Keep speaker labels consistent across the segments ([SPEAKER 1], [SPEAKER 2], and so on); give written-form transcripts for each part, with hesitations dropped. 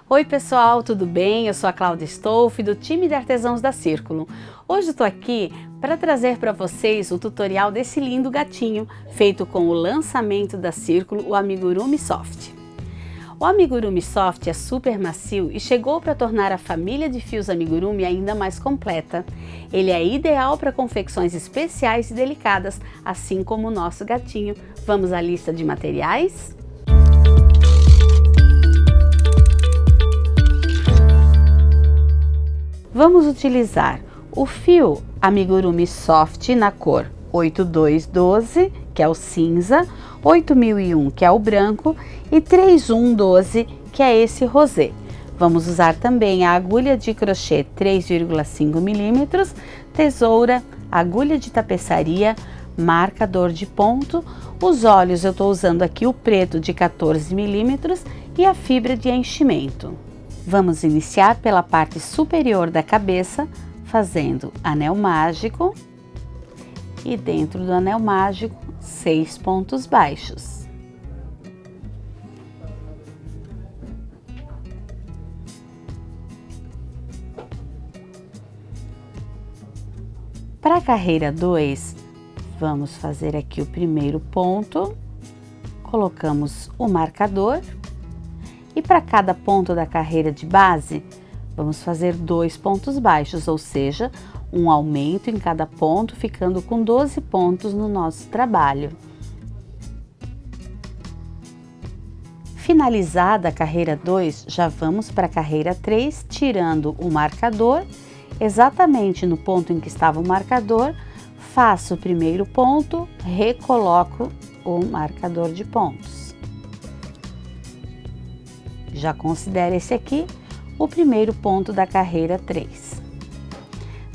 [SPEAKER 1] Oi pessoal, tudo bem? Eu sou a Cláudia Stolfi do time de Artesãos da Círculo. Hoje estou aqui para trazer para vocês o tutorial desse lindo gatinho feito com o lançamento da Círculo, o Amigurumi Soft. O Amigurumi Soft é super macio e chegou para tornar a família de fios amigurumi ainda mais completa. Ele é ideal para confecções especiais e delicadas, assim como o nosso gatinho. Vamos à lista de materiais? Vamos utilizar o fio Amigurumi Soft na cor 8212, que é o cinza, 8001, que é o branco, e 3112, que é esse rosé. Vamos usar também a agulha de crochê 3,5 mm, tesoura, agulha de tapeçaria, marcador de ponto. Os olhos eu estou usando aqui o preto de 14 mm e a fibra de enchimento. Vamos iniciar pela parte superior da cabeça, fazendo anel mágico e dentro do anel mágico 6 pontos baixos. Para a carreira 2, vamos fazer aqui o primeiro ponto, colocamos o marcador. E para cada ponto da carreira de base, vamos fazer 2 pontos baixos, ou seja, um aumento em cada ponto, ficando com 12 pontos no nosso trabalho. Finalizada a carreira 2, já vamos para a carreira 3, tirando o marcador. Exatamente no ponto em que estava o marcador, faço o primeiro ponto, recoloco o marcador de pontos. Já considera esse aqui o primeiro ponto da carreira 3.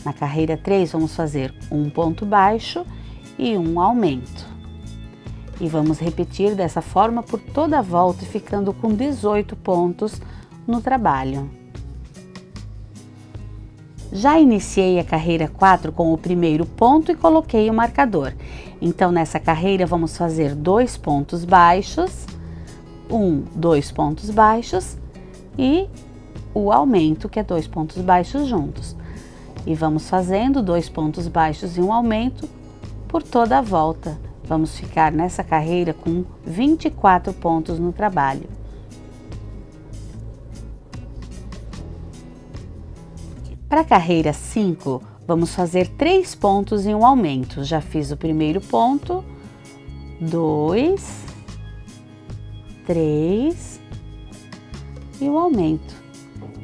[SPEAKER 1] Na carreira 3, vamos fazer um ponto baixo e um aumento. E vamos repetir dessa forma por toda a volta, ficando com 18 pontos no trabalho. Já iniciei a carreira 4 com o primeiro ponto e coloquei o marcador. Então, nessa carreira, vamos fazer 2 pontos baixos, 2 pontos baixos e o aumento, que é 2 pontos baixos juntos. E vamos fazendo 2 pontos baixos e um aumento por toda a volta. Vamos ficar nessa carreira com 24 pontos no trabalho. Para a carreira 5, vamos fazer 3 pontos e um aumento. Já fiz o primeiro ponto, 2, 3 e o aumento.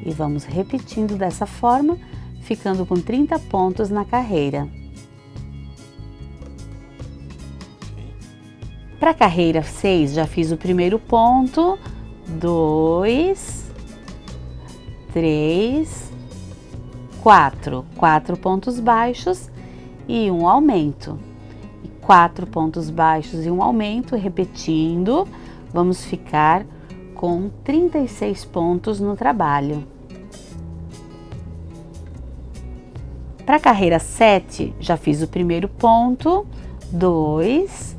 [SPEAKER 1] E vamos repetindo dessa forma, ficando com 30 pontos na carreira. Para a carreira 6, já fiz o primeiro ponto, 2, 3, 4 pontos baixos e um aumento. E 4 pontos baixos e um aumento, repetindo. Vamos ficar com 36 pontos no trabalho. Para a carreira 7, já fiz o primeiro ponto, 2,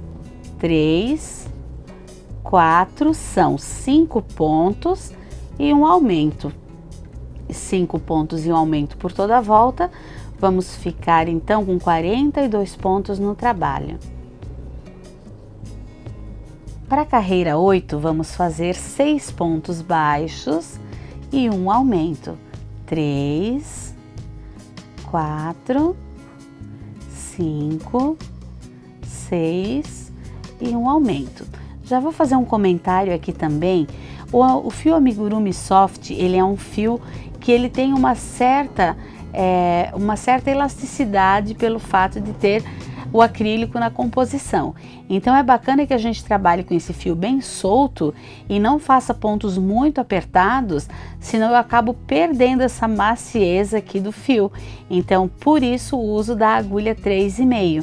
[SPEAKER 1] 3, 4, são 5 pontos e um aumento. 5 pontos e um aumento por toda a volta, vamos ficar então com 42 pontos no trabalho. Para a carreira 8, vamos fazer 6 pontos baixos e um aumento. 3, 4, 5, 6 e um aumento. Já vou fazer um comentário aqui também. O fio Amigurumi Soft, ele é um fio que ele tem uma certa elasticidade pelo fato de ter o acrílico na composição. Então é bacana que a gente trabalhe com esse fio bem solto e não faça pontos muito apertados, senão eu acabo perdendo essa macieza aqui do fio. Então, por isso o uso da agulha 3,5.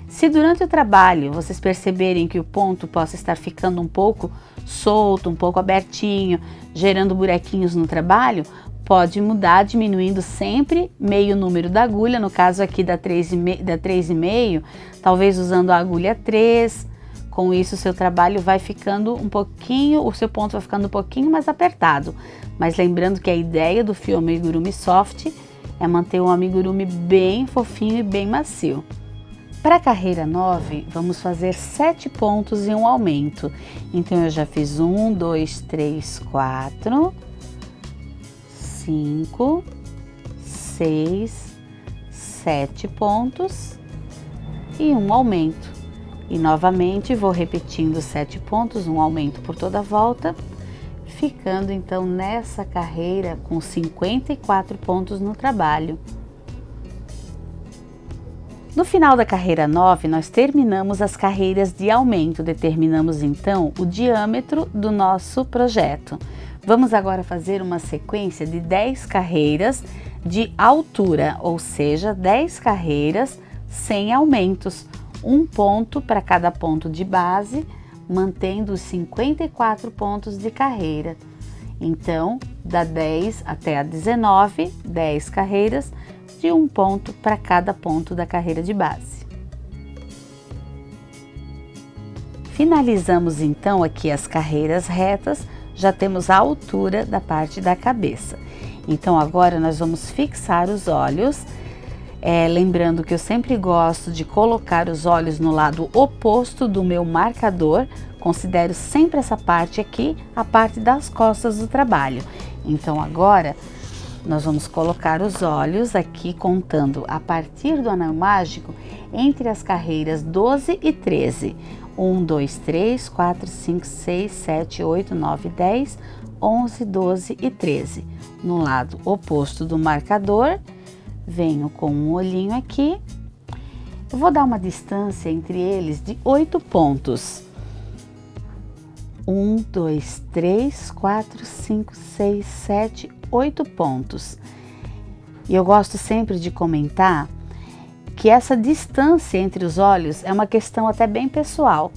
[SPEAKER 1] Se durante o trabalho vocês perceberem que o ponto possa estar ficando um pouco solto, um pouco abertinho, gerando buraquinhos no trabalho, pode mudar diminuindo sempre meio número da agulha, no caso aqui da 3,5, talvez usando a agulha 3, Com isso, o seu trabalho vai ficando um pouquinho, o seu ponto vai ficando um pouquinho mais apertado. Mas lembrando que a ideia do fio amigurumi soft é manter um amigurumi bem fofinho e bem macio. Para a carreira 9, vamos fazer 7 pontos e um aumento. Então, eu já fiz 1, 2, 3, 4, 5, 6, 7 pontos e um aumento. E novamente vou repetindo 7 pontos, um aumento por toda a volta, ficando então nessa carreira com 54 pontos no trabalho. No final da carreira 9, nós terminamos as carreiras de aumento, determinamos então o diâmetro do nosso projeto. Vamos agora fazer uma sequência de 10 carreiras de altura, ou seja, 10 carreiras sem aumentos, um ponto para cada ponto de base, mantendo os 54 pontos de carreira. Então, da 10 até a 19, 10 carreiras de um ponto para cada ponto da carreira de base. Finalizamos então aqui as carreiras retas, já temos a altura da parte da cabeça. Então agora nós vamos fixar os olhos, lembrando que eu sempre gosto de colocar os olhos no lado oposto do meu marcador, considero sempre essa parte aqui, a parte das costas do trabalho. Então agora nós vamos colocar os olhos aqui contando a partir do anel mágico entre as carreiras 12 e 13. 1, 2, 3, 4, 5, 6, 7, 8, 9, 10, 11, 12 e 13. No lado oposto do marcador, venho com um olhinho aqui. Eu vou dar uma distância entre eles de 8 pontos. 1, 2, 3, 4, 5, 6, 7, 8 pontos. E eu gosto sempre de comentar que essa distância entre os olhos é uma questão até bem pessoal.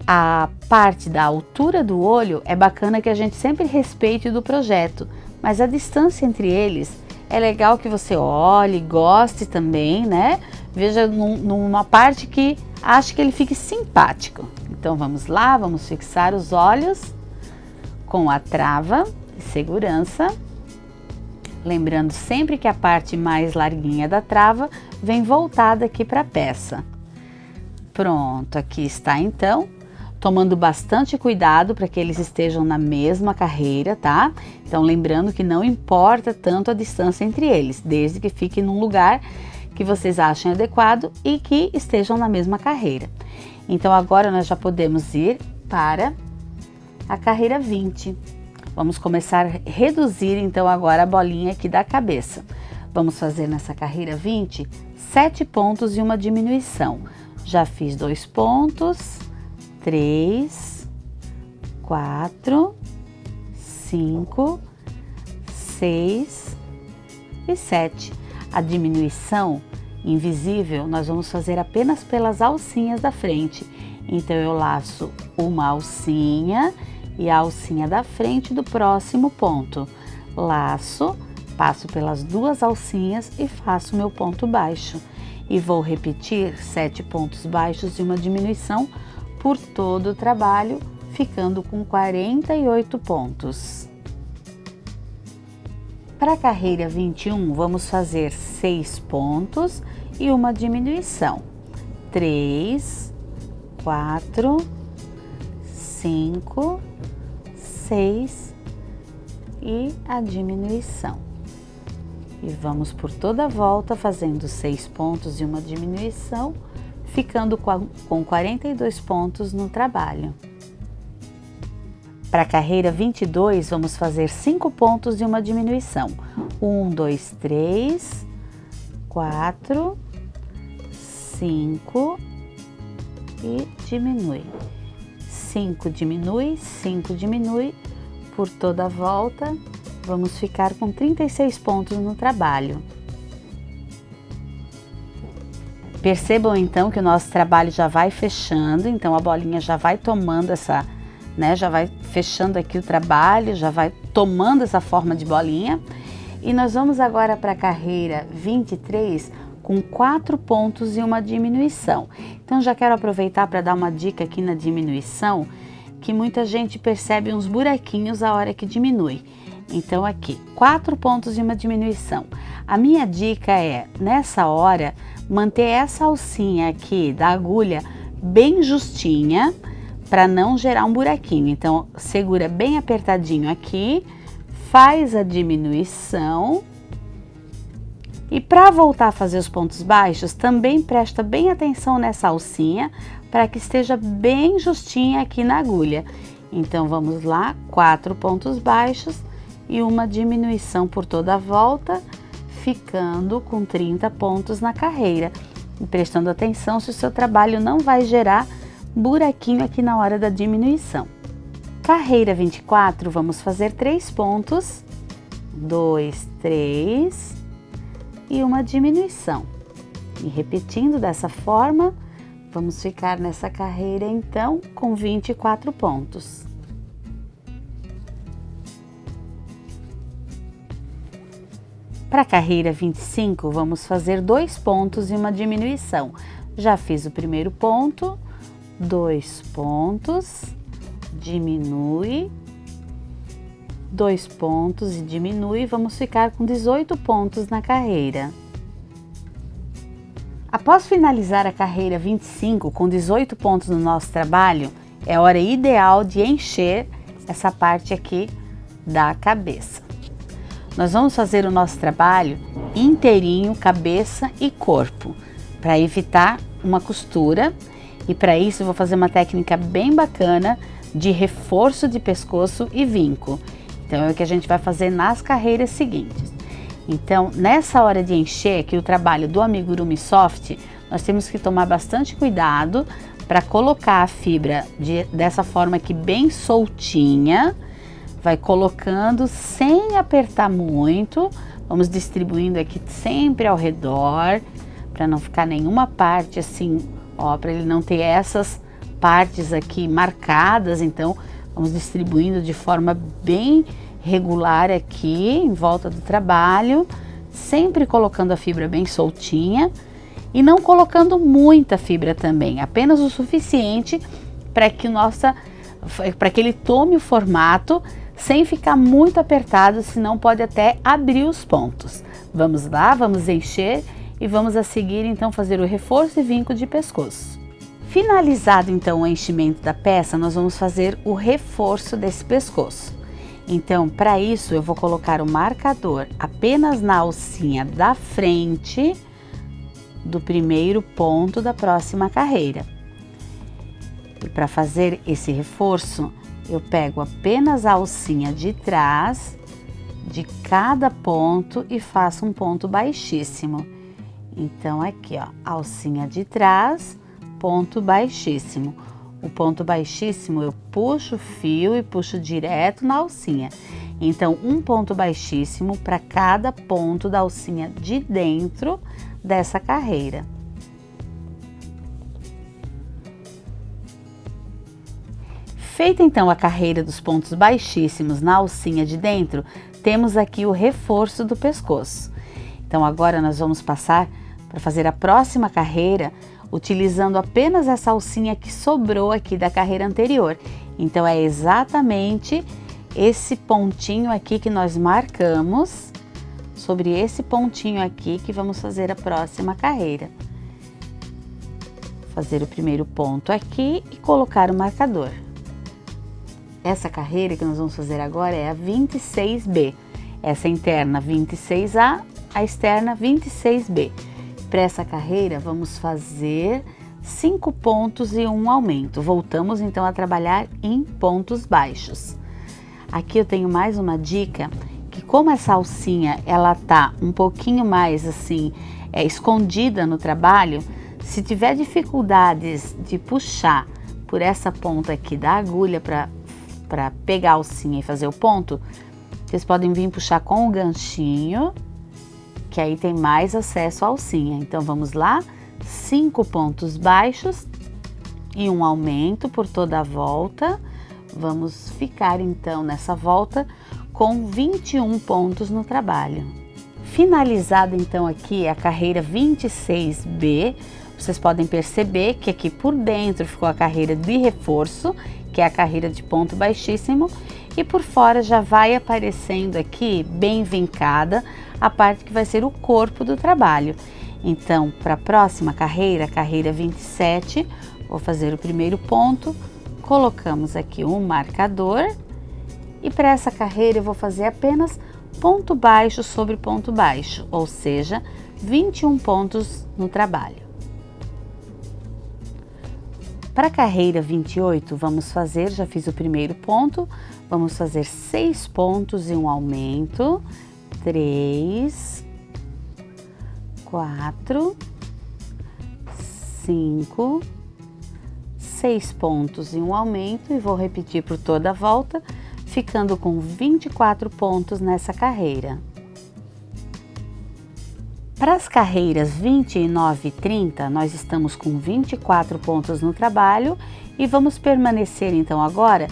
[SPEAKER 1] A parte da altura do olho é bacana que a gente sempre respeite do projeto, mas a distância entre eles é legal que você olhe, goste também, né? Veja numa parte que ache que ele fique simpático. Então vamos lá, vamos fixar os olhos com a trava de segurança. Lembrando sempre que a parte mais larguinha da trava vem voltada aqui para a peça. Pronto, aqui está então. Tomando bastante cuidado para que eles estejam na mesma carreira, tá? Então lembrando que não importa tanto a distância entre eles, desde que fique num lugar que vocês achem adequado e que estejam na mesma carreira. Então agora nós já podemos ir para a carreira 20. Vamos começar a reduzir então agora a bolinha aqui da cabeça. Vamos fazer nessa carreira 20, 7 pontos e uma diminuição. Já fiz 2 pontos, 3, 4, 5, 6 e 7. A diminuição invisível nós vamos fazer apenas pelas alcinhas da frente. Então eu laço uma alcinha e a alcinha da frente do próximo ponto. Laço, passo pelas 2 alcinhas e faço meu ponto baixo. E vou repetir 7 pontos baixos e uma diminuição por todo o trabalho, ficando com 48 pontos. Para a carreira 21, vamos fazer 6 pontos e uma diminuição. 3, 4, 5, 6 e a diminuição. E vamos por toda a volta fazendo 6 pontos e uma diminuição, ficando com 42 pontos no trabalho. Para a carreira 22, vamos fazer 5 pontos e uma diminuição. 1, 2, 3, 4, 5 e diminui. 5 diminui, 5 diminui, por toda a volta, vamos ficar com 36 pontos no trabalho. Percebam então que o nosso trabalho já vai fechando, então a bolinha já vai tomando essa, né, já vai fechando aqui o trabalho, já vai tomando essa forma de bolinha. E nós vamos agora para a carreira 23 com 4 pontos e uma diminuição. Então já quero aproveitar para dar uma dica aqui na diminuição, que muita gente percebe uns buraquinhos a hora que diminui. Então aqui, 4 pontos e uma diminuição. A minha dica é, nessa hora, manter essa alcinha aqui da agulha bem justinha, para não gerar um buraquinho. Então segura bem apertadinho aqui, faz a diminuição. E para voltar a fazer os pontos baixos, também presta bem atenção nessa alcinha, para que esteja bem justinha aqui na agulha. Então vamos lá, 4 pontos baixos e uma diminuição por toda a volta, ficando com 30 pontos na carreira. E prestando atenção se o seu trabalho não vai gerar buraquinho aqui na hora da diminuição. Carreira 24, vamos fazer 3 pontos, 2, 3 e uma diminuição. E repetindo dessa forma, vamos ficar nessa carreira então com 24 pontos. Para a carreira 25, vamos fazer 2 pontos e uma diminuição. Já fiz o primeiro ponto, 2 pontos, diminui, 2 pontos e diminui, vamos ficar com 18 pontos na carreira. Após finalizar a carreira 25 com 18 pontos no nosso trabalho, é a hora ideal de encher essa parte aqui da cabeça. Nós vamos fazer o nosso trabalho inteirinho, cabeça e corpo, para evitar uma costura, e para isso eu vou fazer uma técnica bem bacana de reforço de pescoço e vinco. Então é o que a gente vai fazer nas carreiras seguintes. Então, nessa hora de encher aqui o trabalho do Amigurumi Soft, nós temos que tomar bastante cuidado para colocar a fibra dessa forma aqui bem soltinha. Vai colocando sem apertar muito, vamos distribuindo aqui sempre ao redor, para não ficar nenhuma parte assim, ó, para ele não ter essas partes aqui marcadas. Então vamos distribuindo de forma bem regular aqui em volta do trabalho, sempre colocando a fibra bem soltinha e não colocando muita fibra também, apenas o suficiente para que ele tome o formato sem ficar muito apertado, senão pode até abrir os pontos. Vamos lá, vamos encher e vamos a seguir então fazer o reforço e vinco de pescoço. Finalizado então o enchimento da peça, nós vamos fazer o reforço desse pescoço. Então, para isso eu vou colocar o marcador apenas na alcinha da frente do primeiro ponto da próxima carreira. E para fazer esse reforço, eu pego apenas a alcinha de trás de cada ponto e faço um ponto baixíssimo. Então aqui, ó, alcinha de trás, ponto baixíssimo. O ponto baixíssimo eu puxo o fio e puxo direto na alcinha. Então um ponto baixíssimo para cada ponto da alcinha de dentro dessa carreira. Feita então a carreira dos pontos baixíssimos na alcinha de dentro, temos aqui o reforço do pescoço. Então agora nós vamos passar para fazer a próxima carreira utilizando apenas essa alcinha que sobrou aqui da carreira anterior. Então é exatamente esse pontinho aqui que nós marcamos, sobre esse pontinho aqui que vamos fazer a próxima carreira. Fazer o primeiro ponto aqui e colocar o marcador. Essa carreira que nós vamos fazer agora é a 26B. Essa interna 26A, a externa 26B. Para essa carreira vamos fazer 5 pontos e um aumento. Voltamos então a trabalhar em pontos baixos. Aqui eu tenho mais uma dica, que como essa alcinha ela tá um pouquinho mais assim, escondida no trabalho, se tiver dificuldades de puxar por essa ponta aqui da agulha para pegar a alcinha e fazer o ponto, vocês podem vir puxar com o ganchinho, que aí tem mais acesso à alcinha. Então vamos lá, 5 pontos baixos e um aumento por toda a volta. Vamos ficar então nessa volta com 21 pontos no trabalho. Finalizada então aqui a carreira 26B, vocês podem perceber que aqui por dentro ficou a carreira de reforço, que é a carreira de ponto baixíssimo, e por fora já vai aparecendo aqui bem vincada a parte que vai ser o corpo do trabalho. Então, para a próxima carreira, carreira 27, vou fazer o primeiro ponto, colocamos aqui um marcador e para essa carreira eu vou fazer apenas ponto baixo sobre ponto baixo, ou seja, 21 pontos no trabalho. Para a carreira 28, vamos fazer, já fiz o primeiro ponto, vamos fazer 6 pontos e um aumento, 3, 4, 5, 6 pontos e um aumento e vou repetir por toda a volta, ficando com 24 pontos nessa carreira. Para as carreiras 29 e 30, nós estamos com 24 pontos no trabalho e vamos permanecer então agora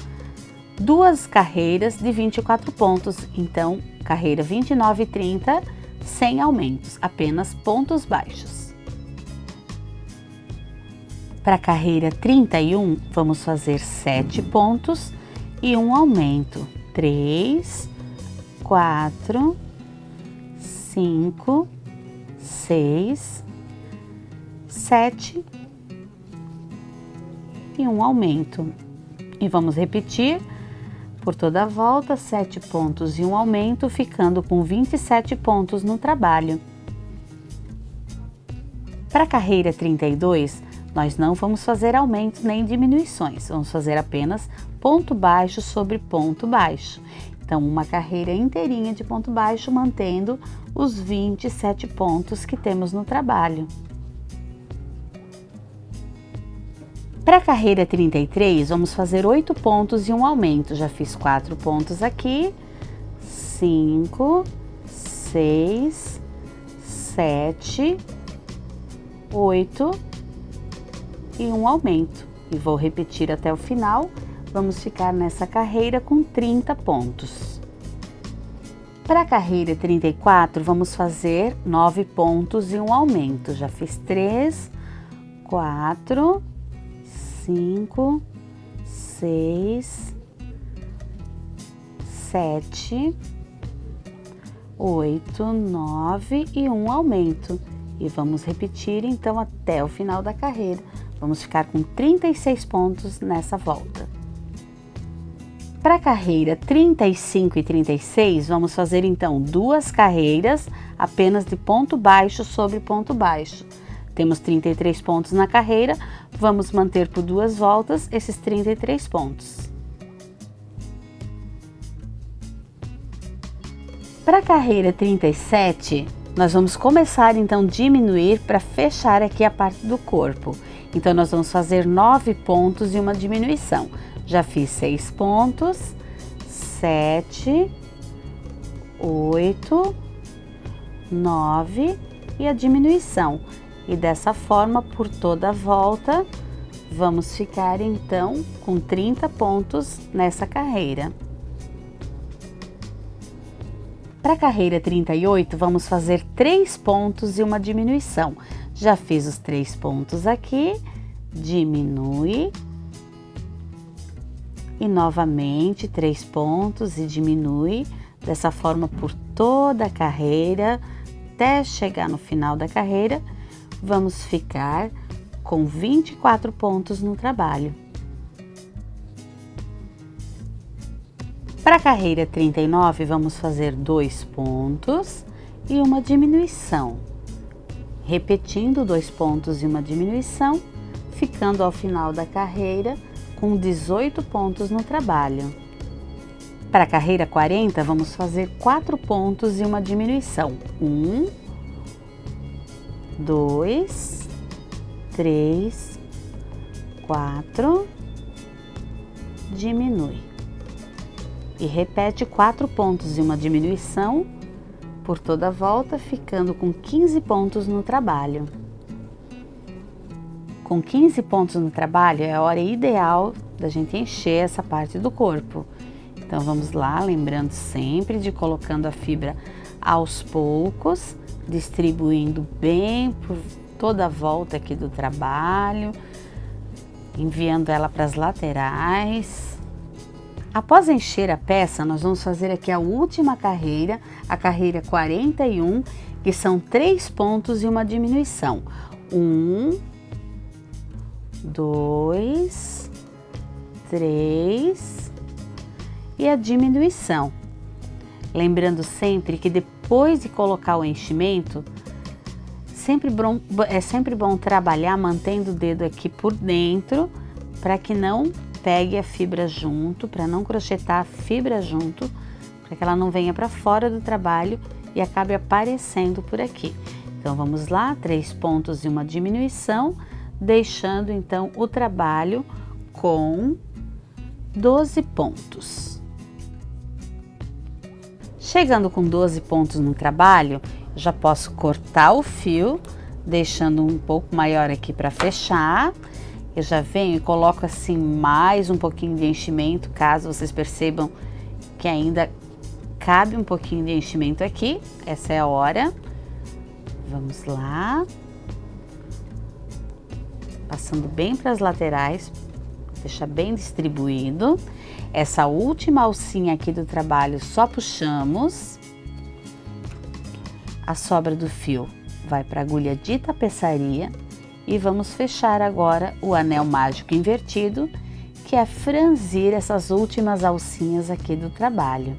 [SPEAKER 1] 2 carreiras de 24 pontos. Então, carreira 29 e 30, sem aumentos, apenas pontos baixos. Para a carreira 31, vamos fazer 7 pontos e um aumento, 3, 4, 5, 6, 7 e um aumento. E vamos repetir por toda a volta, 7 pontos e um aumento, ficando com 27 pontos no trabalho. Para a carreira 32, nós não vamos fazer aumentos nem diminuições, vamos fazer apenas ponto baixo sobre ponto baixo. Então, uma carreira inteirinha de ponto baixo, mantendo os 27 pontos que temos no trabalho. Para a carreira 33, vamos fazer 8 pontos e um aumento. Já fiz 4 pontos aqui, 5, 6, 7, 8 e um aumento. E vou repetir até o final. Vamos ficar nessa carreira com 30 pontos. Para a carreira 34, vamos fazer 9 pontos e um aumento. Já fiz 3, 4, 5, 6, 7, 8, 9 e um aumento. E vamos repetir então até o final da carreira. Vamos ficar com 36 pontos nessa volta. Para a carreira 35 e 36, vamos fazer então 2 carreiras apenas de ponto baixo sobre ponto baixo. Temos 33 pontos na carreira, vamos manter por 2 voltas esses 33 pontos. Para a carreira 37, nós vamos começar então a diminuir para fechar aqui a parte do corpo. Então, nós vamos fazer 9 pontos e uma diminuição. Já fiz 6 pontos, 7, 8, 9 e a diminuição. E dessa forma, por toda a volta, vamos ficar então com 30 pontos nessa carreira. Para a carreira 38, vamos fazer 3 pontos e uma diminuição. Já fiz os 3 pontos aqui, diminui. E novamente 3 pontos e diminui, dessa forma por toda a carreira, até chegar no final da carreira, vamos ficar com 24 pontos no trabalho. Para a carreira 39, vamos fazer 2 pontos e uma diminuição, repetindo 2 pontos e uma diminuição, ficando ao final da carreira com 18 pontos no trabalho. Para a carreira 40, vamos fazer 4 pontos e uma diminuição. 1, 2, 3, 4, diminui. E repete 4 pontos e uma diminuição por toda a volta, ficando com 15 pontos no trabalho. Com 15 pontos no trabalho é a hora ideal da gente encher essa parte do corpo. Então vamos lá, lembrando sempre de colocando a fibra aos poucos, distribuindo bem por toda a volta aqui do trabalho, enviando ela para as laterais. Após encher a peça, nós vamos fazer aqui a última carreira, a carreira 41, que são 3 pontos e uma diminuição. 1, 2, 3 e a diminuição. Lembrando sempre que depois de colocar o enchimento, é sempre bom trabalhar mantendo o dedo aqui por dentro, para que não pegue a fibra junto, para não crochetar a fibra junto, para que ela não venha para fora do trabalho e acabe aparecendo por aqui. Então vamos lá, 3 pontos e uma diminuição, deixando então o trabalho com 12 pontos. Chegando com 12 pontos no trabalho, já posso cortar o fio, deixando um pouco maior aqui para fechar. Eu já venho e coloco assim mais um pouquinho de enchimento, caso vocês percebam que ainda cabe um pouquinho de enchimento aqui. Essa é a hora. Vamos lá. Passando bem para as laterais, deixar bem distribuído. Essa última alcinha aqui do trabalho só puxamos. A sobra do fio vai para a agulha de tapeçaria e vamos fechar agora o anel mágico invertido, que é franzir essas últimas alcinhas aqui do trabalho.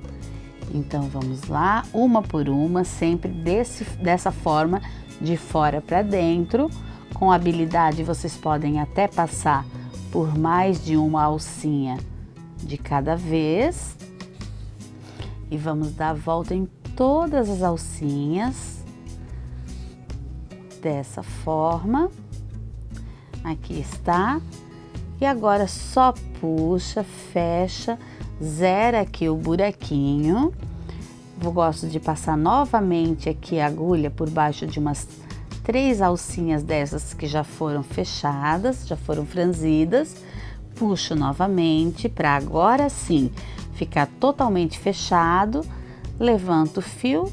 [SPEAKER 1] Então vamos lá, uma por uma, sempre dessa forma, de fora para dentro. Com habilidade vocês podem até passar por mais de uma alcinha de cada vez. E vamos dar a volta em todas as alcinhas, dessa forma. Aqui está. E agora só puxa, fecha, zera aqui o buraquinho. Gosto de passar novamente aqui a agulha por baixo de umas 3 alcinhas dessas que já foram fechadas, já foram franzidas. Puxo novamente para agora sim ficar totalmente fechado. Levanto o fio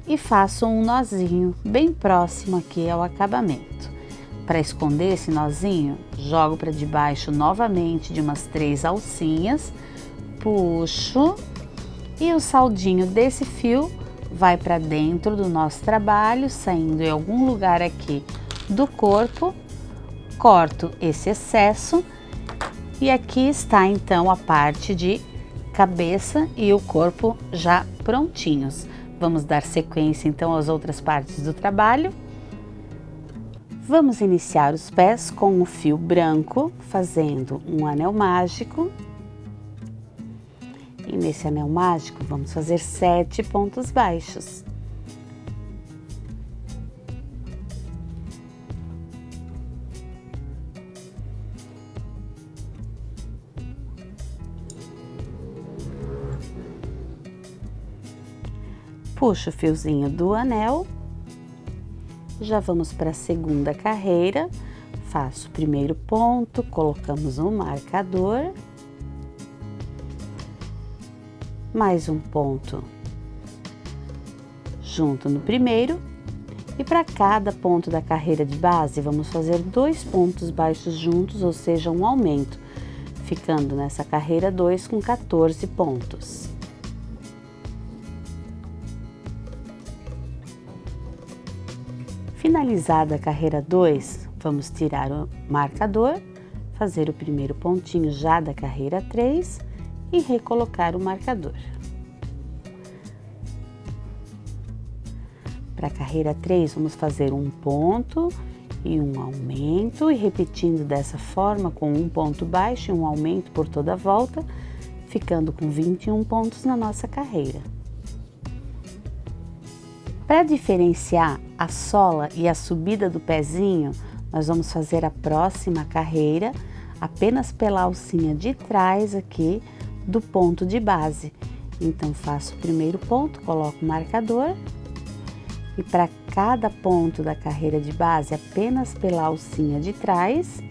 [SPEAKER 1] e faço um nozinho bem próximo aqui ao acabamento. Para esconder esse nozinho, jogo para debaixo novamente de umas 3 alcinhas, puxo e o saldinho desse fio vai para dentro do nosso trabalho, saindo em algum lugar aqui do corpo. Corto esse excesso e aqui está então a parte de cabeça e o corpo já prontinhos. Vamos dar sequência então às outras partes do trabalho. Vamos iniciar os pés com o fio branco, fazendo um anel mágico. E nesse anel mágico vamos fazer 7 pontos baixos. Puxo o fiozinho do anel, já vamos para a segunda carreira, faço o primeiro ponto, colocamos um marcador, mais um ponto junto no primeiro, e para cada ponto da carreira de base vamos fazer 2 pontos baixos juntos, ou seja, um aumento, ficando nessa carreira 2 com 14 pontos. Finalizada a carreira 2, vamos tirar o marcador, fazer o primeiro pontinho já da carreira 3 e recolocar o marcador. Para a carreira 3, vamos fazer um ponto e um aumento, e repetindo dessa forma com um ponto baixo e um aumento por toda a volta, ficando com 21 pontos na nossa carreira. Para diferenciar a sola e a subida do pezinho, nós vamos fazer a próxima carreira apenas pela alcinha de trás aqui do ponto de base. Então, faço o primeiro ponto, coloco o marcador e para cada ponto da carreira de base, apenas pela alcinha de trás,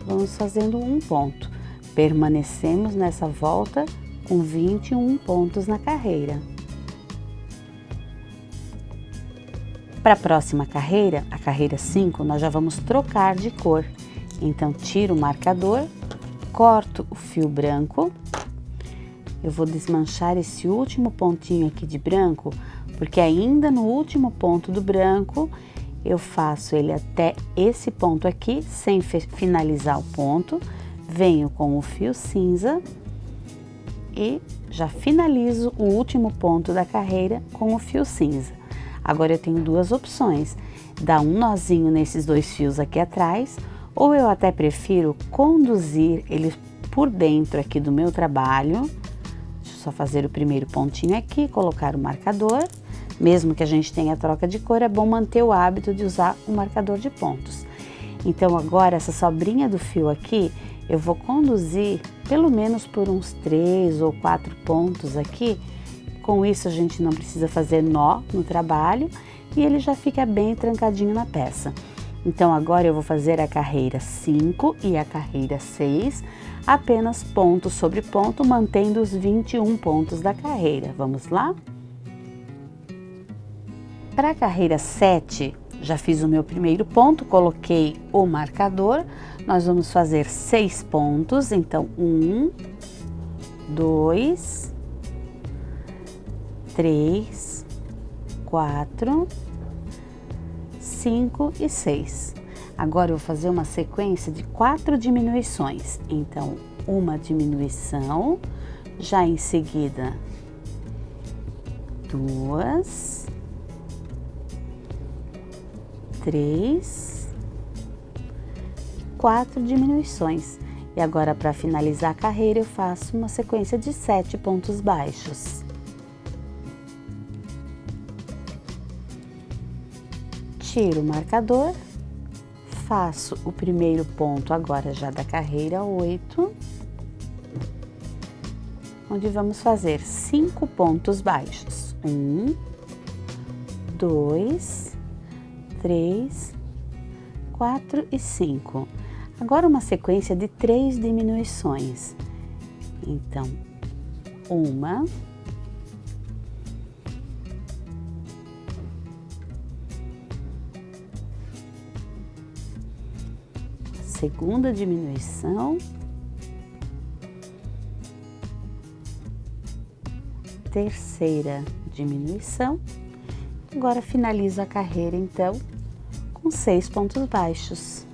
[SPEAKER 1] vamos fazendo um ponto. Permanecemos nessa volta com 21 pontos na carreira. Para a próxima carreira, a carreira 5, nós já vamos trocar de cor. Então, tiro o marcador, corto o fio branco. Eu vou desmanchar esse último pontinho aqui de branco, porque ainda no último ponto do branco, eu faço ele até esse ponto aqui, sem finalizar o ponto. Venho com o fio cinza e já finalizo o último ponto da carreira com o fio cinza. Agora eu tenho duas opções, dar um nozinho nesses dois fios aqui atrás, ou eu até prefiro conduzir ele por dentro aqui do meu trabalho. Deixa eu só fazer o primeiro pontinho aqui, colocar o marcador. Mesmo que a gente tenha troca de cor, é bom manter o hábito de usar o marcador de pontos. Então agora essa sobrinha do fio aqui, eu vou conduzir pelo menos por uns 3 ou 4 pontos aqui. Com isso a gente não precisa fazer nó no trabalho e ele já fica bem trancadinho na peça. Então agora eu vou fazer a carreira 5 e a carreira 6, apenas ponto sobre ponto, mantendo os 21 pontos da carreira. Vamos lá? Para a carreira 7, já fiz o meu primeiro ponto, coloquei o marcador. Nós vamos fazer 6 pontos, então 1, 2, 3, 4, 5 e 6. Agora eu vou fazer uma sequência de 4 diminuições. Então, uma diminuição, já em seguida 2, 3, 4 diminuições. E agora, para finalizar a carreira, eu faço uma sequência de 7 pontos baixos. Tiro o marcador, faço o primeiro ponto agora já da carreira 8, onde vamos fazer 5 pontos baixos. 1, 2, 3, 4 e 5. Agora uma sequência de 3 diminuições. Então, uma, segunda diminuição, terceira diminuição. Agora finalizo a carreira então com 6 pontos baixos.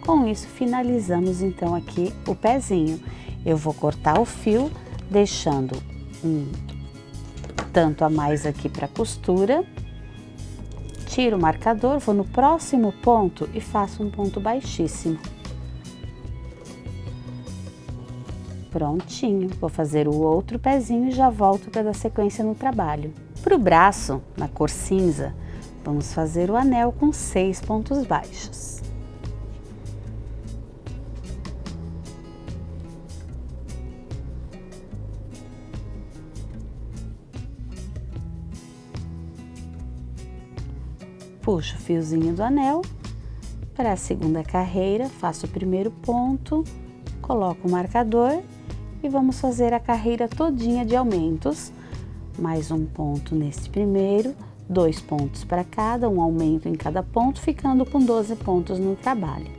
[SPEAKER 1] Com isso, finalizamos então aqui o pezinho. Eu vou cortar o fio, deixando um tanto a mais aqui para costura. Tiro o marcador, vou no próximo ponto e faço um ponto baixíssimo. Prontinho, vou fazer o outro pezinho e já volto para dar sequência no trabalho. Para o braço, na cor cinza, vamos fazer o anel com 6 pontos baixos. Puxo o fiozinho do anel, para a segunda carreira, faço o primeiro ponto, coloco o marcador e vamos fazer a carreira todinha de aumentos. Mais um ponto nesse primeiro, 2 pontos para cada, um aumento em cada ponto, ficando com 12 pontos no trabalho.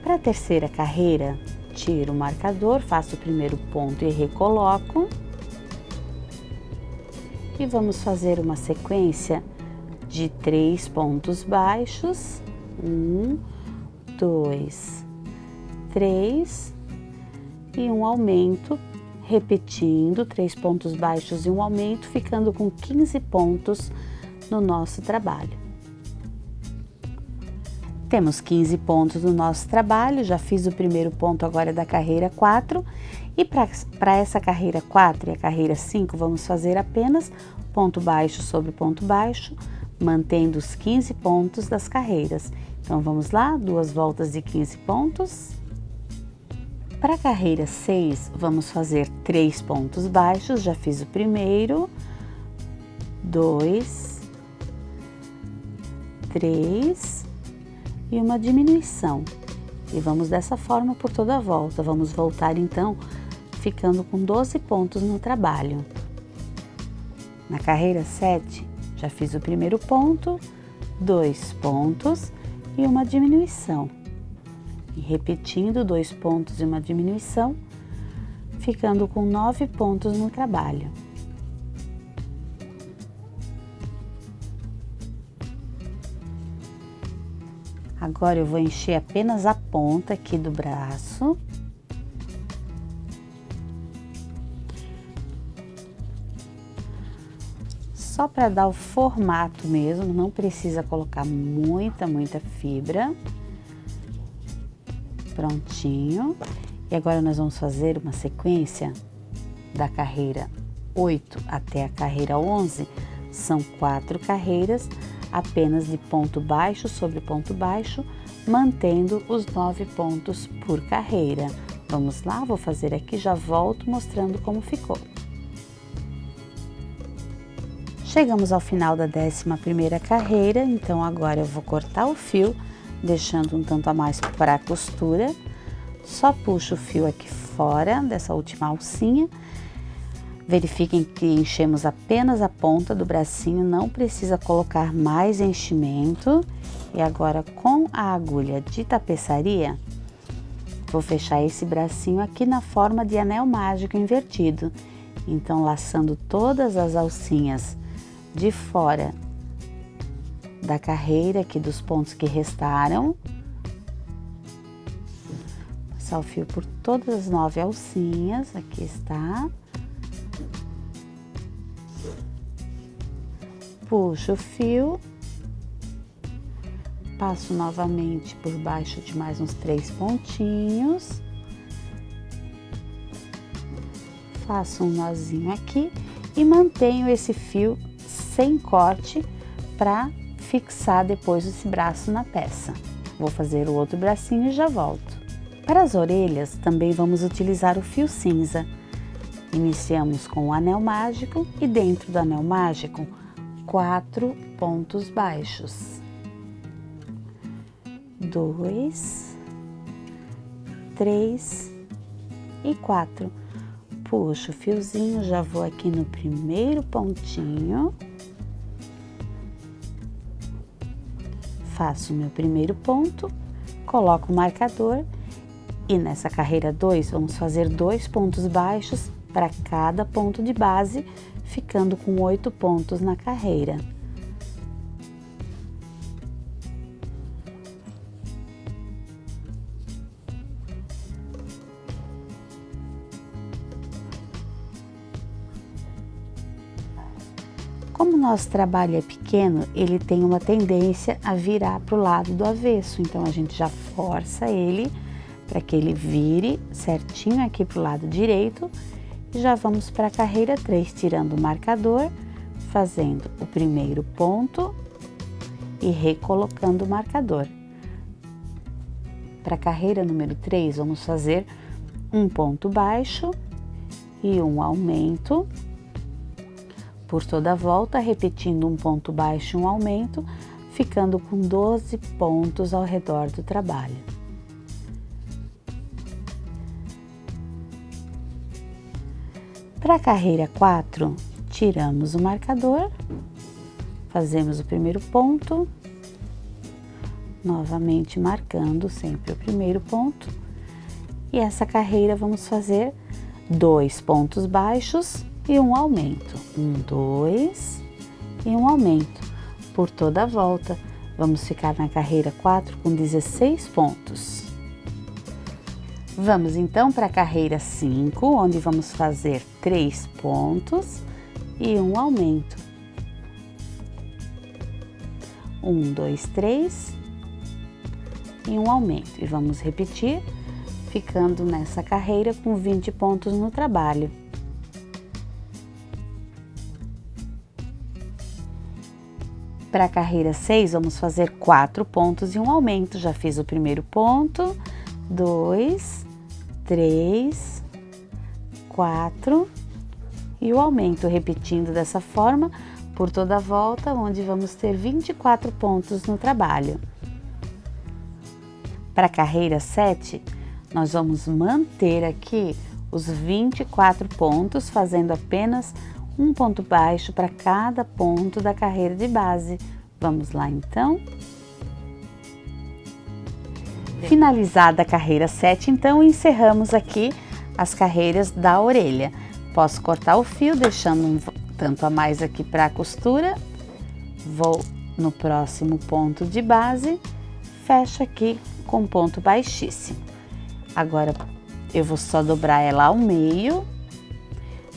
[SPEAKER 1] Para a terceira carreira, tiro o marcador, faço o primeiro ponto e recoloco. E vamos fazer uma sequência de 3 pontos baixos. 1, 2, 3 e um aumento, repetindo 3 pontos baixos e um aumento, ficando com 15 pontos no nosso trabalho. Temos 15 pontos no nosso trabalho, já fiz o primeiro ponto agora da carreira 4 e para essa carreira 4 e a carreira 5 vamos fazer apenas ponto baixo sobre ponto baixo, mantendo os 15 pontos das carreiras. Então, vamos lá, 2 voltas de 15 pontos. Para a carreira 6, vamos fazer 3 pontos baixos, já fiz o primeiro, 2, 3 e uma diminuição. E vamos dessa forma por toda a volta. Vamos voltar então, ficando com 12 pontos no trabalho. Na carreira 7, já fiz o primeiro ponto, 2 pontos e uma diminuição. E repetindo 2 pontos e uma diminuição, ficando com 9 pontos no trabalho. Agora eu vou encher apenas a ponta aqui do braço. Só para dar o formato mesmo, não precisa colocar muita fibra. Prontinho. E agora nós vamos fazer uma sequência da carreira 8 até a carreira 11. São 4 carreiras, apenas de ponto baixo sobre ponto baixo, mantendo os 9 pontos por carreira. Vamos lá, vou fazer aqui, já volto mostrando como ficou. Chegamos ao final da 11ª carreira, então agora eu vou cortar o fio, deixando um tanto a mais para a costura. Só puxo o fio aqui fora dessa última alcinha. Verifiquem que enchemos apenas a ponta do bracinho, não precisa colocar mais enchimento. E agora com a agulha de tapeçaria, vou fechar esse bracinho aqui na forma de anel mágico invertido. Então, laçando todas as alcinhas de fora da carreira aqui dos pontos que restaram, passar o fio por todas as 9 alcinhas, aqui está, puxo o fio, passo novamente por baixo de mais uns 3 pontinhos, faço um nozinho aqui e mantenho esse fio sem corte para fixar depois esse braço na peça. Vou fazer o outro bracinho e já volto. Para as orelhas também vamos utilizar o fio cinza. Iniciamos com o anel mágico e dentro do anel mágico 4 pontos baixos. 2, 3 e 4. Puxo o fiozinho, já vou aqui no primeiro pontinho. Faço o meu primeiro ponto, coloco o marcador e nessa carreira 2 vamos fazer 2 pontos baixos para cada ponto de base, ficando com 8 pontos na carreira. Como o nosso trabalho é pequeno, ele tem uma tendência a virar para o lado do avesso, então a gente já força ele para que ele vire certinho aqui para o lado direito e já vamos para a carreira 3, tirando o marcador, fazendo o primeiro ponto e recolocando o marcador. Para a carreira número 3, vamos fazer um ponto baixo e um aumento por toda a volta, repetindo um ponto baixo e um aumento, ficando com 12 pontos ao redor do trabalho. Para a carreira 4, tiramos o marcador, fazemos o primeiro ponto, novamente marcando sempre o primeiro ponto, e essa carreira vamos fazer 2 pontos baixos e um aumento, 1, 2 e um aumento por toda a volta. Vamos ficar na carreira 4 com 16 pontos. Vamos então para a carreira 5, onde vamos fazer 3 pontos e um aumento. 1, 2, 3 e um aumento. E vamos repetir, ficando nessa carreira com 20 pontos no trabalho. Para a carreira 6, vamos fazer 4 pontos e um aumento. Já fiz o primeiro ponto, 2, 3, 4 e o aumento, repetindo dessa forma por toda a volta, onde vamos ter 24 pontos no trabalho. Para a carreira 7, nós vamos manter aqui os 24 pontos, fazendo apenas um ponto baixo para cada ponto da carreira de base. Vamos lá então. Finalizada a carreira 7, então encerramos aqui as carreiras da orelha. Posso cortar o fio, deixando um tanto a mais aqui para a costura. Vou no próximo ponto de base, fecho aqui com ponto baixíssimo. Agora eu vou só dobrar ela ao meio,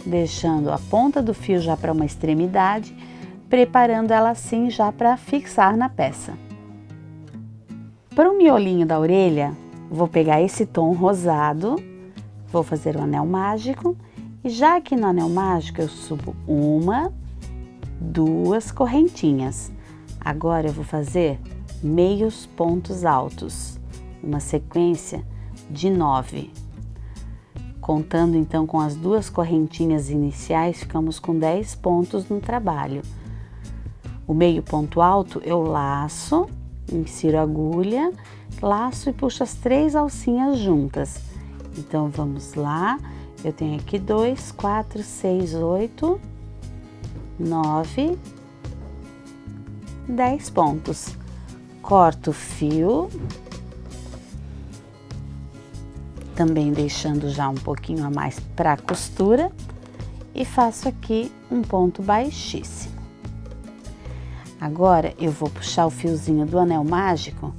[SPEAKER 1] deixando a ponta do fio já para uma extremidade, preparando ela assim já para fixar na peça. Para o miolinho da orelha, vou pegar esse tom rosado, vou fazer o anel mágico e já aqui no anel mágico eu subo 1, 2 correntinhas. Agora eu vou fazer meios pontos altos, uma sequência de 9. Contando então com as 2 correntinhas iniciais, ficamos com 10 pontos no trabalho. O meio ponto alto eu laço, insiro a agulha, laço e puxo as 3 alcinhas juntas. Então vamos lá, eu tenho aqui 2, 4, 6, 8, 9, 10 pontos. Corto o fio, também deixando já um pouquinho a mais para a costura, e faço aqui um ponto baixíssimo. Agora eu vou puxar o fiozinho do anel mágico,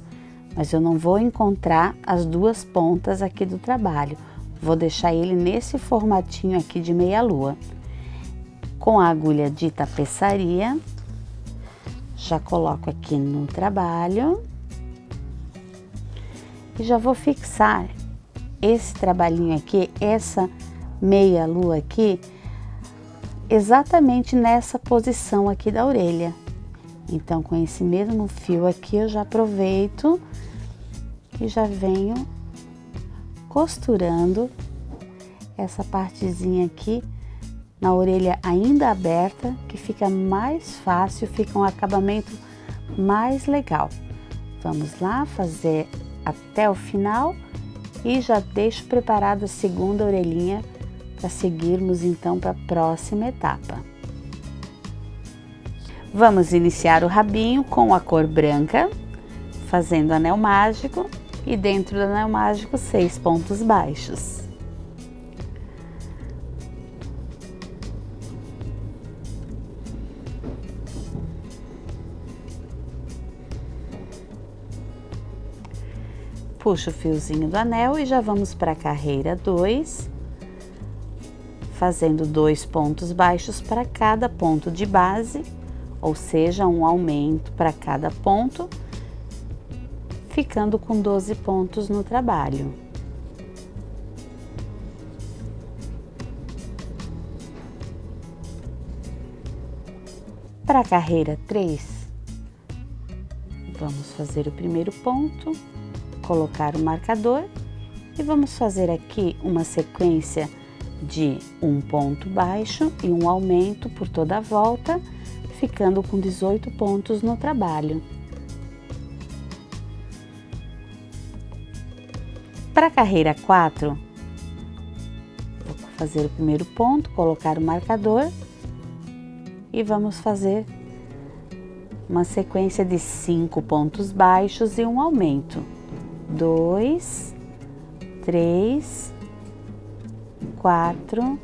[SPEAKER 1] mas eu não vou encontrar as 2 pontas aqui do trabalho. Vou deixar ele nesse formatinho aqui de meia lua. Com a agulha de tapeçaria, já coloco aqui no trabalho e já vou fixar esse trabalhinho aqui, essa meia lua aqui, exatamente nessa posição aqui da orelha. Então, com esse mesmo fio aqui, eu já aproveito e já venho costurando essa partezinha aqui na orelha ainda aberta, que fica mais fácil, fica um acabamento mais legal. Vamos lá fazer até o final e já deixo preparada a segunda orelhinha para seguirmos então para a próxima etapa. Vamos iniciar o rabinho com a cor branca, fazendo anel mágico e dentro do anel mágico 6 pontos baixos. Puxo o fiozinho do anel e já vamos para a carreira 2, fazendo 2 pontos baixos para cada ponto de base, ou seja, um aumento para cada ponto, ficando com 12 pontos no trabalho. Para a carreira 3, vamos fazer o primeiro ponto, colocar o marcador e vamos fazer aqui uma sequência de um ponto baixo e um aumento por toda a volta, ficando com 18 pontos no trabalho. Para a carreira 4, vou fazer o primeiro ponto, colocar o marcador e vamos fazer uma sequência de 5 pontos baixos e um aumento. 2, 3, 4,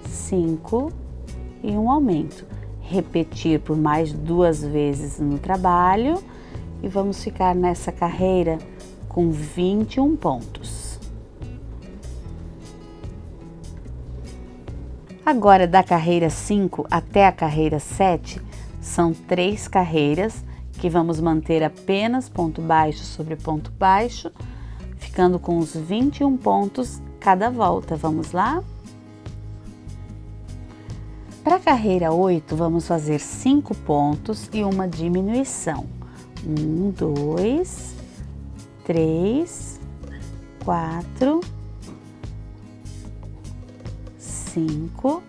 [SPEAKER 1] 5 e um aumento. Repetir por mais 2 vezes no trabalho e vamos ficar nessa carreira com 21 pontos. Agora, da carreira 5 até a carreira 7, são 3 carreiras que vamos manter apenas ponto baixo sobre ponto baixo, ficando com os 21 pontos cada volta. Vamos lá? Para a carreira 8, vamos fazer 5 pontos e uma diminuição. 1, 2, 3, 4, 5,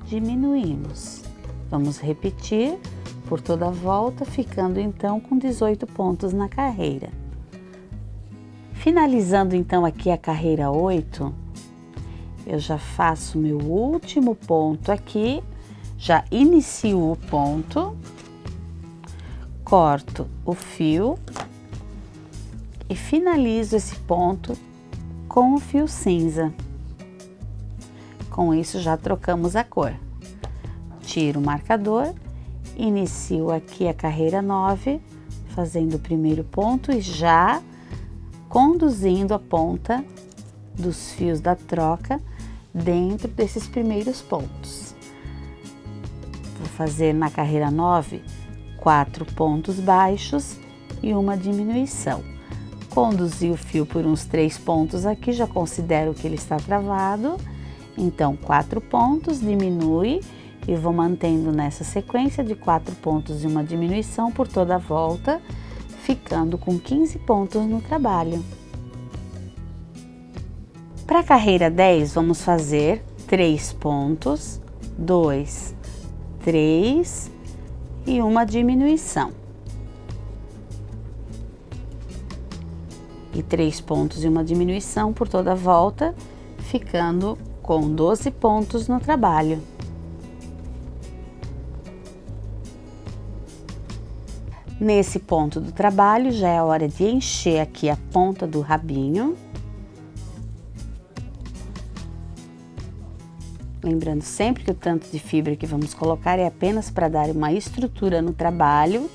[SPEAKER 1] diminuímos. Vamos repetir por toda a volta, ficando então com 18 pontos na carreira. Finalizando então aqui a carreira 8, eu já faço meu último ponto aqui, já inicio o ponto, corto o fio e finalizo esse ponto com o fio cinza. Com isso já trocamos a cor. Tiro o marcador, inicio aqui a carreira 9, fazendo o primeiro ponto e já conduzindo a ponta dos fios da troca dentro desses primeiros pontos. Vou fazer na carreira 9 4 pontos baixos e uma diminuição. Conduzi o fio por uns 3 pontos aqui, já considero que ele está travado. Então 4 pontos, diminui e vou mantendo nessa sequência de 4 pontos e uma diminuição por toda a volta, ficando com 15 pontos no trabalho. Para a carreira 10, vamos fazer 3 pontos, 2, 3 e uma diminuição. E 3 pontos e uma diminuição por toda a volta, ficando com 12 pontos no trabalho. Nesse ponto do trabalho, já é a hora de encher aqui a ponta do rabinho. Lembrando sempre que o tanto de fibra que vamos colocar é apenas para dar uma estrutura no trabalho.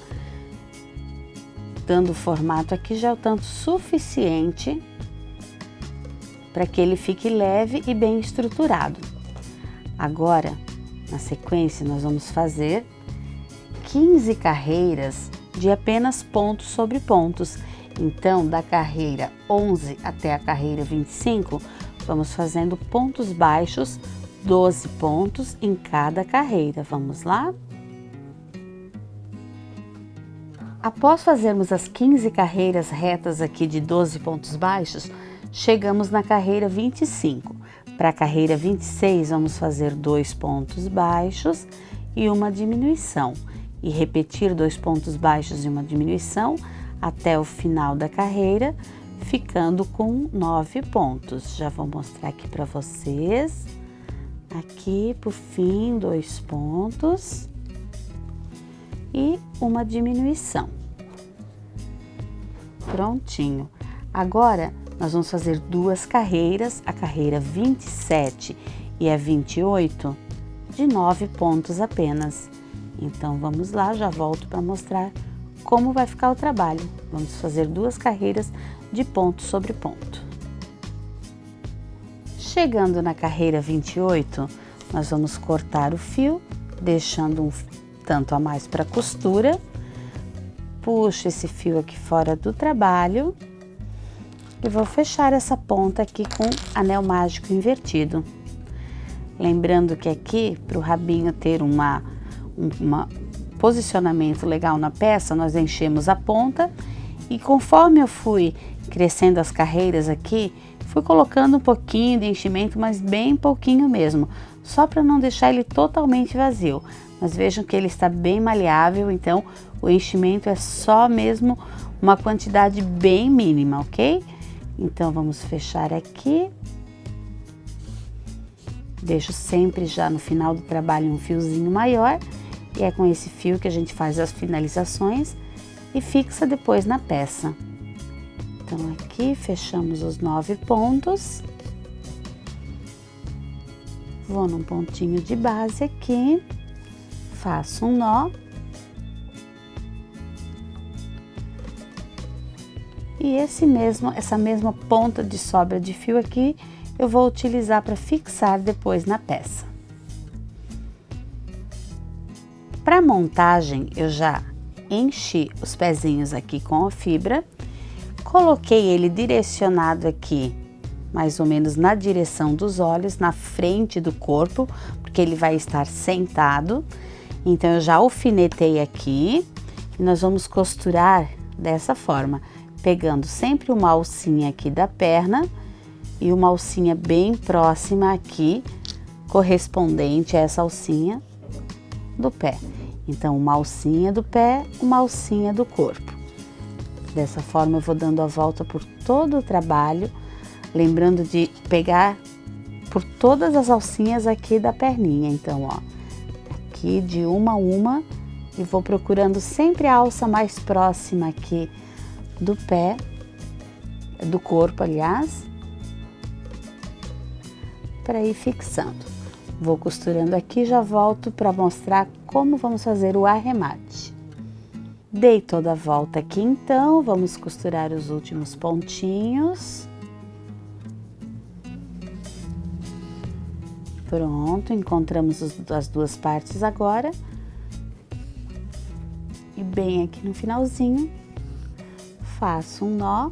[SPEAKER 1] Dando o formato aqui já é o tanto suficiente para que ele fique leve e bem estruturado. Agora, na sequência, nós vamos fazer 15 carreiras de apenas pontos sobre pontos. Então, da carreira 11 até a carreira 25, vamos fazendo pontos baixos, 12 pontos em cada carreira. Vamos lá? Após fazermos as 15 carreiras retas aqui de 12 pontos baixos, chegamos na carreira 25. Para a carreira 26, vamos fazer 2 pontos baixos e uma diminuição. E repetir 2 pontos baixos e uma diminuição até o final da carreira, ficando com 9 pontos. Já vou mostrar aqui para vocês. Aqui, por fim, 2 pontos e uma diminuição. Prontinho. Agora, nós vamos fazer 2 carreiras, a carreira 27 e a 28, de 9 pontos apenas. Então, vamos lá, já volto para mostrar como vai ficar o trabalho. Vamos fazer 2 carreiras de ponto sobre ponto. Chegando na carreira 28, nós vamos cortar o fio, deixando um tanto a mais para costura. Puxo esse fio aqui fora do trabalho e vou fechar essa ponta aqui com anel mágico invertido. Lembrando que aqui, para o rabinho ter um posicionamento legal na peça, nós enchemos a ponta e conforme eu fui crescendo as carreiras aqui, fui colocando um pouquinho de enchimento, mas bem pouquinho mesmo, só para não deixar ele totalmente vazio. Mas vejam que ele está bem maleável, então o enchimento é só mesmo uma quantidade bem mínima, ok? Então vamos fechar aqui. Deixo sempre já no final do trabalho um fiozinho maior e é com esse fio que a gente faz as finalizações e fixa depois na peça. Então aqui fechamos os 9 pontos. Vou num pontinho de base aqui, faço um nó. E essa mesma ponta de sobra de fio aqui, eu vou utilizar para fixar depois na peça. Para montagem, eu já enchi os pezinhos aqui com a fibra, coloquei ele direcionado aqui mais ou menos na direção dos olhos, na frente do corpo, porque ele vai estar sentado. Então, eu já alfinetei aqui e nós vamos costurar dessa forma, pegando sempre uma alcinha aqui da perna e uma alcinha bem próxima aqui, correspondente a essa alcinha do pé. Então, uma alcinha do pé, uma alcinha do corpo. Dessa forma, eu vou dando a volta por todo o trabalho, lembrando de pegar por todas as alcinhas aqui da perninha. Então, ó, aqui de uma a uma, e vou procurando sempre a alça mais próxima aqui do pé, do corpo, aliás, para ir fixando. Vou costurando aqui, já volto para mostrar como vamos fazer o arremate. Dei toda a volta aqui, então, vamos costurar os últimos pontinhos. Pronto, encontramos as duas partes agora. E bem aqui no finalzinho, faço um nó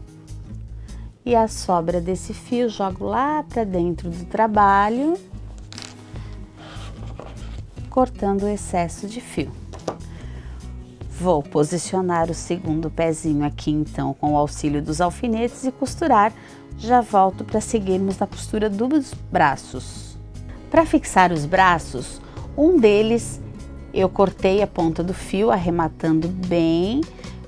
[SPEAKER 1] e a sobra desse fio jogo lá para dentro do trabalho, cortando o excesso de fio. Vou posicionar o segundo pezinho aqui, então, com o auxílio dos alfinetes e costurar. Já volto para seguirmos na costura dos braços. Para fixar os braços, um deles eu cortei a ponta do fio, arrematando bem.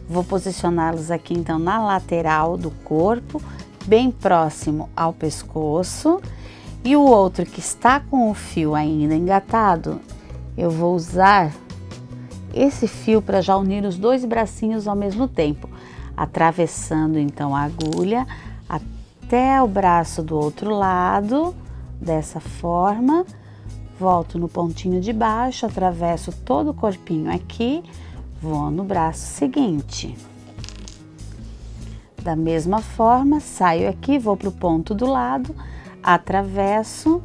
[SPEAKER 1] Vou posicioná-los aqui, então, na lateral do corpo, bem próximo ao pescoço. E o outro que está com o fio ainda engatado, eu vou usar esse fio para já unir os dois bracinhos ao mesmo tempo, atravessando então a agulha até o braço do outro lado, dessa forma. Volto no pontinho de baixo, atravesso todo o corpinho aqui, vou no braço seguinte. Da mesma forma, saio aqui, vou para o ponto do lado, atravesso,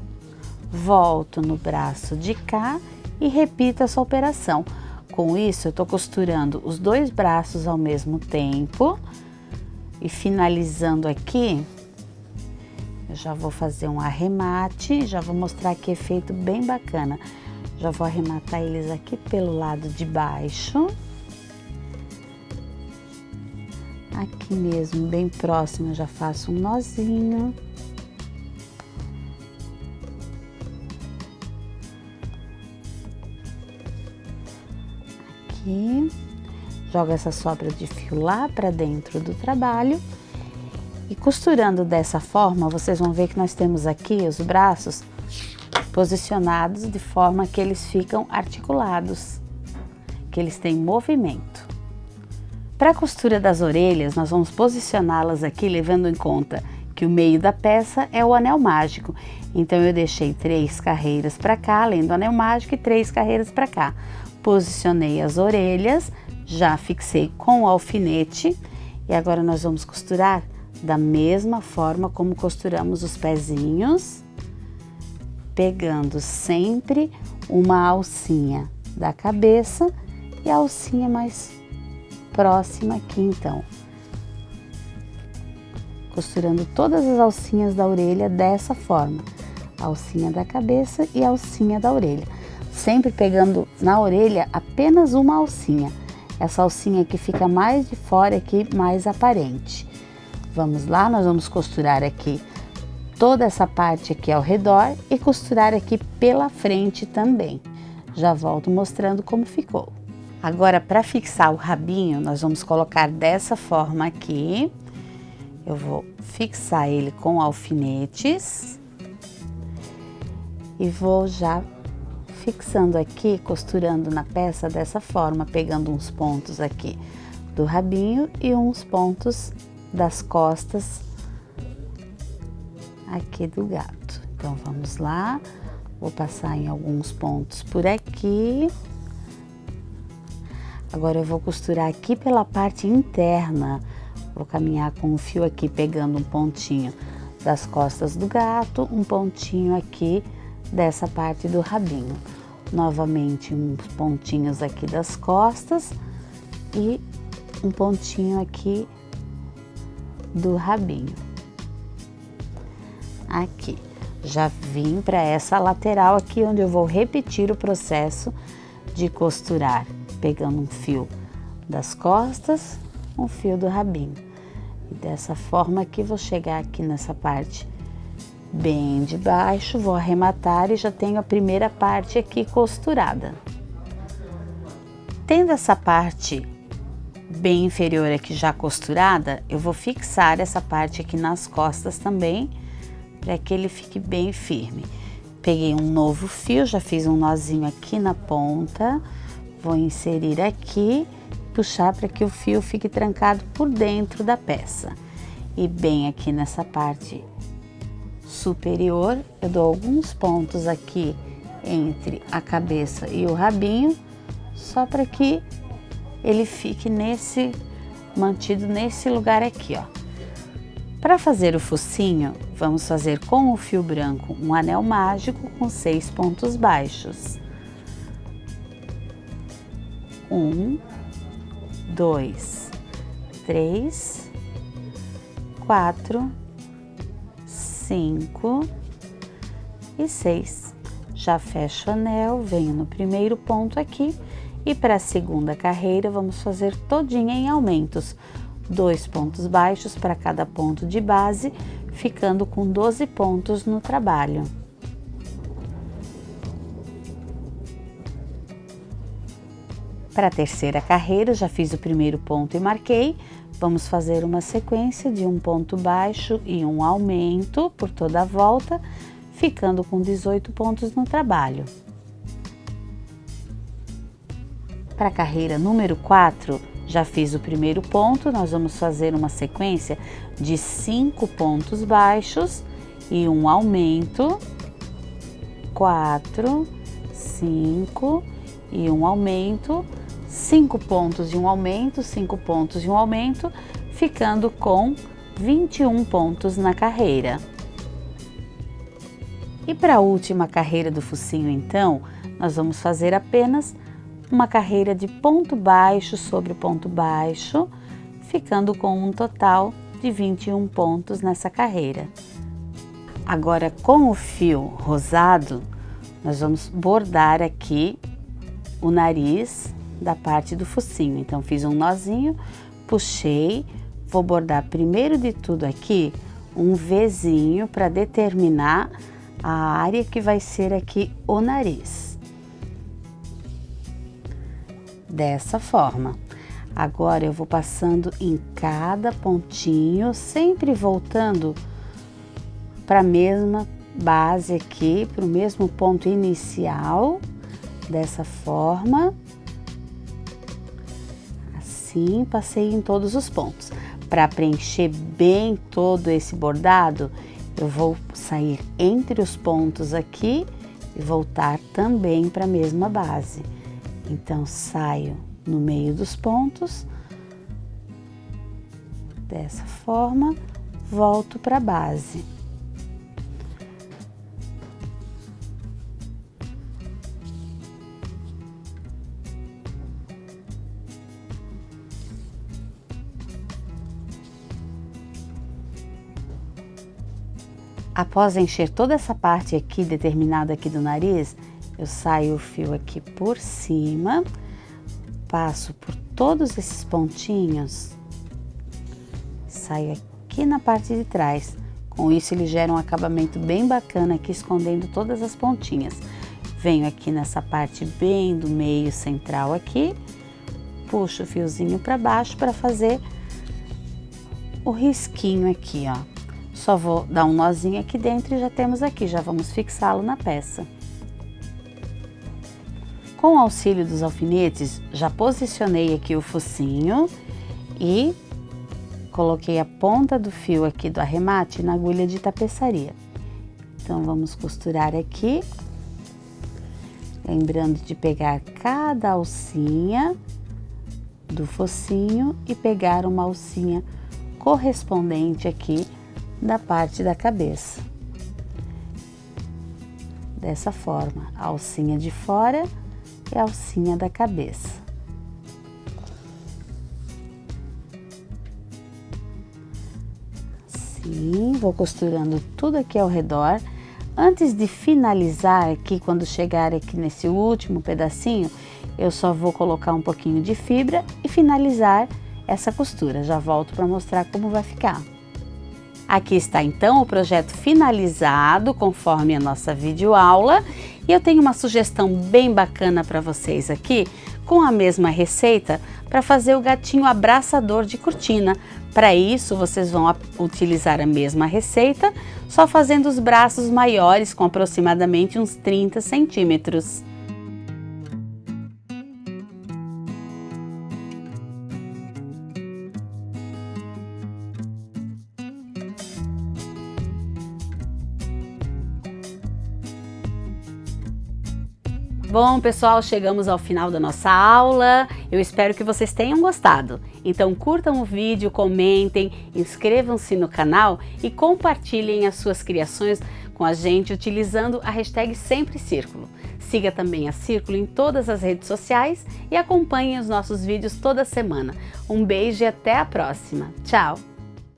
[SPEAKER 1] volto no braço de cá e repito essa operação. Com isso, eu tô costurando os dois braços ao mesmo tempo e finalizando aqui, eu já vou fazer um arremate, já vou mostrar aqui efeito bem bacana. Já vou arrematar eles aqui pelo lado de baixo. Aqui mesmo, bem próximo, eu já faço um nozinho. Aqui, jogo essa sobra de fio lá para dentro do trabalho e costurando dessa forma, vocês vão ver que nós temos aqui os braços posicionados de forma que eles ficam articulados, que eles têm movimento. Para a costura das orelhas, nós vamos posicioná-las aqui levando em conta que o meio da peça é o anel mágico. Então, eu deixei 3 carreiras para cá, além do anel mágico, e 3 carreiras para cá. Posicionei as orelhas, já fixei com o alfinete e agora nós vamos costurar da mesma forma como costuramos os pezinhos, pegando sempre uma alcinha da cabeça e a alcinha mais próxima aqui, então. Costurando todas as alcinhas da orelha dessa forma, a alcinha da cabeça e a alcinha da orelha. Sempre pegando na orelha apenas uma alcinha. Essa alcinha que fica mais de fora aqui, mais aparente. Vamos lá, nós vamos costurar aqui toda essa parte aqui ao redor e costurar aqui pela frente também. Já volto mostrando como ficou. Agora, para fixar o rabinho, nós vamos colocar dessa forma aqui. Eu vou fixar ele com alfinetes e vou já fixando aqui, costurando na peça dessa forma, pegando uns pontos aqui do rabinho e uns pontos das costas aqui do gato. Então, vamos lá, vou passar em alguns pontos por aqui. Agora eu vou costurar aqui pela parte interna, vou caminhar com o fio aqui pegando um pontinho das costas do gato, um pontinho aqui dessa parte do rabinho. Novamente uns pontinhos aqui das costas e um pontinho aqui do rabinho. aqui. Já vim para essa lateral aqui, onde eu vou repetir o processo de costurar, pegando um fio das costas, um fio do rabinho. E dessa forma aqui, vou chegar aqui nessa parte bem de baixo, vou arrematar e já tenho a primeira parte aqui costurada. Tendo essa parte bem inferior aqui já costurada, eu vou fixar essa parte aqui nas costas também, para que ele fique bem firme. Peguei um novo fio, já fiz um nozinho aqui na ponta, vou inserir aqui, puxar para que o fio fique trancado por dentro da peça. E bem aqui nessa parte superior, eu dou alguns pontos aqui entre a cabeça e o rabinho, só para que ele fique mantido nesse lugar aqui, ó. Para fazer o focinho, vamos fazer com o fio branco um anel mágico com 6 pontos baixos. 1, 2, 3, 4, 5 e 6. Já fecho o anel, venho no primeiro ponto aqui e para a segunda carreira vamos fazer todinha em aumentos. 2 pontos baixos para cada ponto de base, ficando com 12 pontos no trabalho. Para a terceira carreira, já fiz o primeiro ponto e marquei. Vamos fazer uma sequência de um ponto baixo e um aumento por toda a volta, ficando com 18 pontos no trabalho. Para a carreira número 4, já fiz o primeiro ponto, nós vamos fazer uma sequência de 5 pontos baixos e um aumento, 4, 5 e um aumento, 5 pontos e um aumento, 5 pontos e um aumento, ficando com 21 pontos na carreira. E para a última carreira do focinho, então, nós vamos fazer apenas uma carreira de ponto baixo sobre ponto baixo, ficando com um total de 21 pontos nessa carreira. Agora, com o fio rosado, nós vamos bordar aqui o nariz da parte do focinho. Então, fiz um nozinho, puxei, vou bordar primeiro de tudo aqui um Vzinho para determinar a área que vai ser aqui o nariz. Dessa forma. Agora eu vou passando em cada pontinho, sempre voltando para a mesma base aqui, para o mesmo ponto inicial, dessa forma. Assim, passei em todos os pontos. Para preencher bem todo esse bordado, eu vou sair entre os pontos aqui e voltar também para a mesma base. Então, saio no meio dos pontos, dessa forma, volto para a base. Após encher toda essa parte aqui, determinada aqui do nariz, eu saio o fio aqui por cima, passo por todos esses pontinhos, saio aqui na parte de trás. Com isso ele gera um acabamento bem bacana aqui, escondendo todas as pontinhas. Venho aqui nessa parte bem do meio central aqui, puxo o fiozinho para baixo para fazer o risquinho aqui, ó. Só vou dar um nozinho aqui dentro e já temos aqui, já vamos fixá-lo na peça. Com o auxílio dos alfinetes, já posicionei aqui o focinho e coloquei a ponta do fio aqui do arremate na agulha de tapeçaria. Então, vamos costurar aqui, lembrando de pegar cada alcinha do focinho e pegar uma alcinha correspondente aqui da parte da cabeça. Dessa forma, a alcinha de fora e a alcinha da cabeça. Assim, vou costurando tudo aqui ao redor. Antes de finalizar aqui, quando chegar aqui nesse último pedacinho, eu só vou colocar um pouquinho de fibra e finalizar essa costura. Já volto para mostrar como vai ficar. Aqui está então o projeto finalizado, conforme a nossa videoaula. E eu tenho uma sugestão bem bacana para vocês aqui, com a mesma receita, para fazer o gatinho abraçador de cortina. Para isso, vocês vão utilizar a mesma receita, só fazendo os braços maiores, com aproximadamente uns 30 centímetros. Bom, pessoal, chegamos ao final da nossa aula. Eu espero que vocês tenham gostado. Então curtam o vídeo, comentem, inscrevam-se no canal e compartilhem as suas criações com a gente utilizando a hashtag Sempre Círculo. Siga também a Círculo em todas as redes sociais e acompanhem os nossos vídeos toda semana. Um beijo e até a próxima. Tchau!